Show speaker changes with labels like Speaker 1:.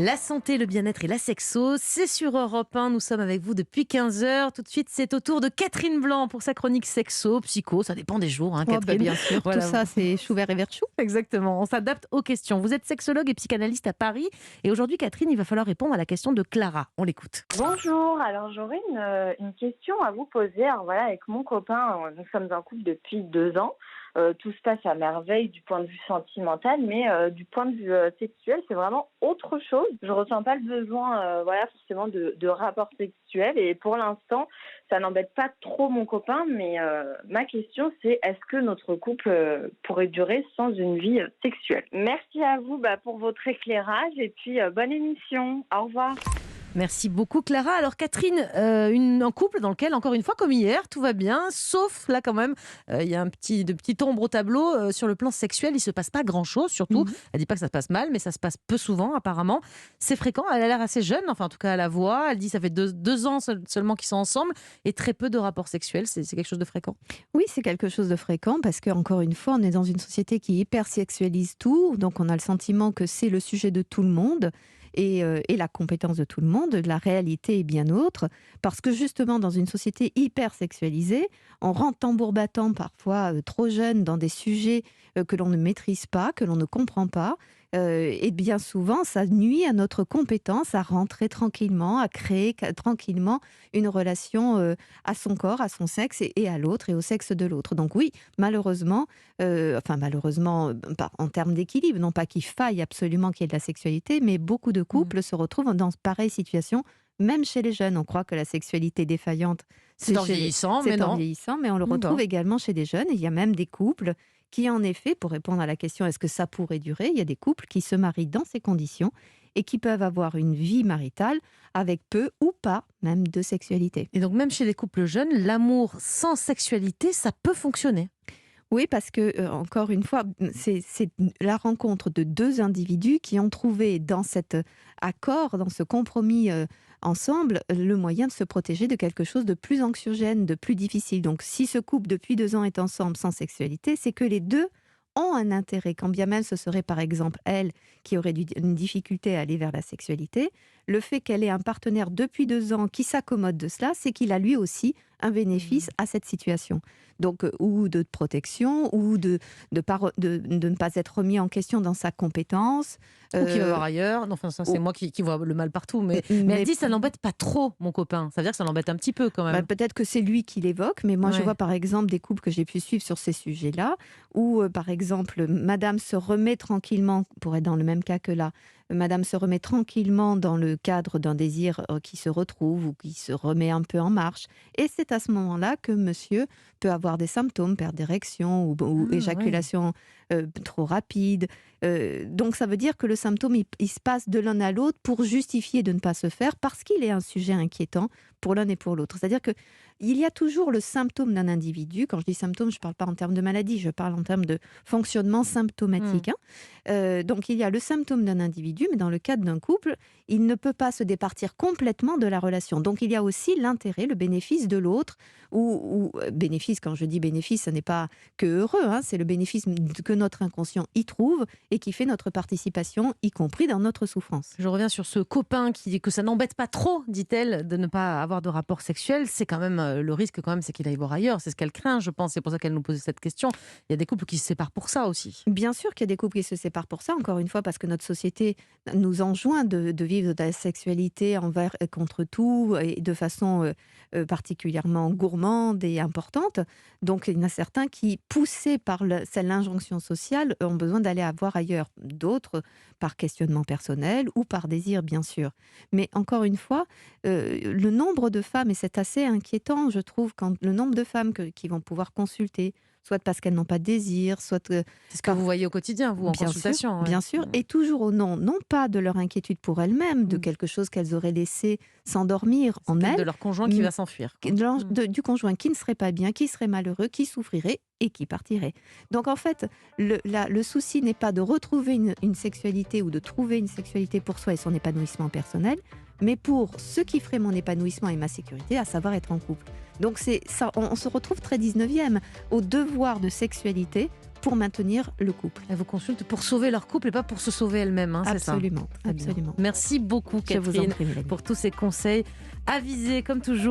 Speaker 1: La santé, le bien-être et la sexo, c'est sur Europe 1. Nous sommes avec vous depuis 15 heures. Tout de suite, c'est au tour de Catherine Blanc pour sa chronique sexo, psycho. Ça dépend des jours,
Speaker 2: Oh,
Speaker 1: Catherine.
Speaker 2: bien sûr, tout
Speaker 1: Voilà,
Speaker 2: ça, c'est chou vert et vert chou.
Speaker 1: exactement. On s'adapte aux questions. Vous êtes sexologue et psychanalyste à Paris. Et aujourd'hui, Catherine, il va falloir répondre à la question de Clara. On l'écoute.
Speaker 3: Bonjour, alors j'aurais une question à vous poser. Alors voilà, avec mon copain, nous sommes en couple depuis 2 ans. Tout se passe à merveille du point de vue sentimental, mais du point de vue sexuel, c'est vraiment autre chose. Je ressens pas le besoin, forcément de rapport sexuel. Et pour l'instant, ça n'embête pas trop mon copain. Mais ma question, c'est est-ce que notre couple pourrait durer sans une vie sexuelle? Merci à vous pour votre éclairage et puis bonne émission. Au revoir.
Speaker 1: Merci beaucoup, Clara. Alors, Catherine, un couple dans lequel, encore une fois, comme hier, tout va bien, sauf là, quand même, il y a de petites ombres au tableau. Sur le plan sexuel, il ne se passe pas grand-chose, surtout.
Speaker 2: Mhm.
Speaker 1: Elle ne dit pas que ça se passe mal, mais ça se passe peu souvent, apparemment. C'est fréquent. Elle a l'air assez jeune, enfin, en tout cas, à la voix. Elle dit que ça fait deux ans seulement qu'ils sont ensemble et très peu de rapports sexuels. C'est quelque chose de fréquent.
Speaker 2: Oui, c'est quelque chose de fréquent parce qu'encore une fois, on est dans une société qui hyper-sexualise tout. Donc, on a le sentiment que c'est le sujet de tout le monde et la compétence de tout le monde. La réalité est bien autre parce que justement, dans une société hyper-sexualisée, on rentre tambour battant parfois trop jeune dans des sujets que l'on ne maîtrise pas, que l'on ne comprend pas. Et bien souvent, ça nuit à notre compétence à rentrer tranquillement, à créer tranquillement une relation à son corps, à son sexe et à l'autre et au sexe de l'autre. Donc oui, malheureusement, en termes d'équilibre, non pas qu'il faille absolument qu'il y ait de la sexualité, mais beaucoup de couples se retrouvent dans pareille situation, même chez les jeunes. On croit que la sexualité défaillante,
Speaker 1: C'est en vieillissant, mais
Speaker 2: c'est en
Speaker 1: non.
Speaker 2: vieillissant, mais on le retrouve
Speaker 1: D'accord.
Speaker 2: également chez des jeunes. Et il y a même des couples qui, en effet, pour répondre à la question est-ce que ça pourrait durer, il y a des couples qui se marient dans ces conditions et qui peuvent avoir une vie maritale avec peu ou pas même de sexualité.
Speaker 1: Et donc, même chez les couples jeunes, l'amour sans sexualité, ça peut fonctionner.
Speaker 2: Oui, parce que, encore une fois, c'est la rencontre de deux individus qui ont trouvé dans cet accord, dans ce compromis ensemble, le moyen de se protéger de quelque chose de plus anxiogène, de plus difficile. Donc, si ce couple depuis 2 ans est ensemble sans sexualité, c'est que les deux ont un intérêt, quand bien même ce serait par exemple elle qui aurait une difficulté à aller vers la sexualité. Le fait qu'elle ait un partenaire depuis 2 ans qui s'accommode de cela, c'est qu'il a lui aussi un bénéfice à cette situation. Donc, ou de protection, ou de ne pas être remis en question dans sa compétence.
Speaker 1: Ou qui va
Speaker 2: Euh,
Speaker 1: voir ailleurs. Non, enfin, ça, c'est
Speaker 2: ou-
Speaker 1: moi qui vois le mal partout. Mais
Speaker 2: mais
Speaker 1: elle dit, ça n'embête pas trop, mon copain. Ça veut dire que ça l'embête un petit peu, quand même.
Speaker 2: peut-être que c'est lui qui l'évoque, mais moi je
Speaker 1: Ouais.
Speaker 2: vois par exemple des couples que j'ai pu suivre sur ces sujets-là, où par exemple Madame se remet tranquillement, pour être dans le même cas que là, Madame se remet tranquillement dans le cadre d'un désir qui se retrouve ou qui se remet un peu en marche. Et c'est à ce moment-là que Monsieur peut avoir des symptômes, perte d'érection ou
Speaker 1: Ah, ouais.
Speaker 2: éjaculation trop rapide. Donc ça veut dire que le symptôme, il se passe de l'un à l'autre pour justifier de ne pas se faire parce qu'il est un sujet inquiétant pour l'un et pour l'autre. C'est-à-dire que il y a toujours le symptôme d'un individu. Quand je dis symptôme, je ne parle pas en termes de maladie, je parle en termes de fonctionnement
Speaker 1: Hmm.
Speaker 2: symptomatique. Donc il y a le symptôme d'un individu, mais dans le cadre d'un couple, il ne peut pas se départir complètement de la relation. Donc il y a aussi l'intérêt, le bénéfice de l'autre, bénéfice, quand je dis bénéfice, ce n'est pas que heureux, c'est le bénéfice que notre inconscient y trouve et qui fait notre participation, y compris dans notre souffrance.
Speaker 1: Je reviens sur ce copain qui dit que ça n'embête pas trop, dit-elle, de ne pas avoir de rapport sexuel. C'est quand même le risque, quand même, c'est qu'il aille voir ailleurs. C'est ce qu'elle craint, je pense. C'est pour ça qu'elle nous posait cette question. Il y a des couples qui se séparent pour ça aussi.
Speaker 2: Bien sûr qu'il y a des couples qui se séparent pour ça, encore une fois, parce que notre société nous enjoint de vivre de la sexualité envers et contre tout, et de façon particulièrement gourmande et importante. Donc, il y en a certains qui, poussés par l'injonction sociale, ont besoin d'aller avoir ailleurs. D'autres, par questionnement personnel ou par désir, bien sûr. Mais encore une fois, le nombre de femmes, et c'est assez inquiétant, je trouve, quand le nombre de femmes qui vont pouvoir consulter, soit parce qu'elles n'ont pas de désir, soit
Speaker 1: C'est ce que vous voyez au quotidien, vous, en consultation. Ouais.
Speaker 2: bien sûr, et toujours au nom, non pas de leur inquiétude pour elles-mêmes, de
Speaker 1: Mm.
Speaker 2: quelque chose qu'elles auraient laissé s'endormir
Speaker 1: C'est
Speaker 2: en
Speaker 1: peut-être de
Speaker 2: elles,
Speaker 1: leur conjoint qui va s'enfuir, quoi.
Speaker 2: du conjoint qui ne serait pas bien, qui serait malheureux, qui souffrirait et qui partirait. Donc en fait, le souci n'est pas de retrouver une sexualité ou de trouver une sexualité pour soi et son épanouissement personnel, mais pour ce qui ferait mon épanouissement et ma sécurité, à savoir être en couple. Donc c'est ça, on se retrouve très 19e au devoir de sexualité pour maintenir le couple.
Speaker 1: Elles vous consultent pour sauver leur couple et pas pour se sauver elles-mêmes, hein, c'est ça?
Speaker 2: Absolument,
Speaker 1: Très bien.
Speaker 2: absolument.
Speaker 1: Merci beaucoup
Speaker 2: Je vous en
Speaker 1: Catherine
Speaker 2: prie, Mélanie.
Speaker 1: pour tous ces conseils avisés comme toujours.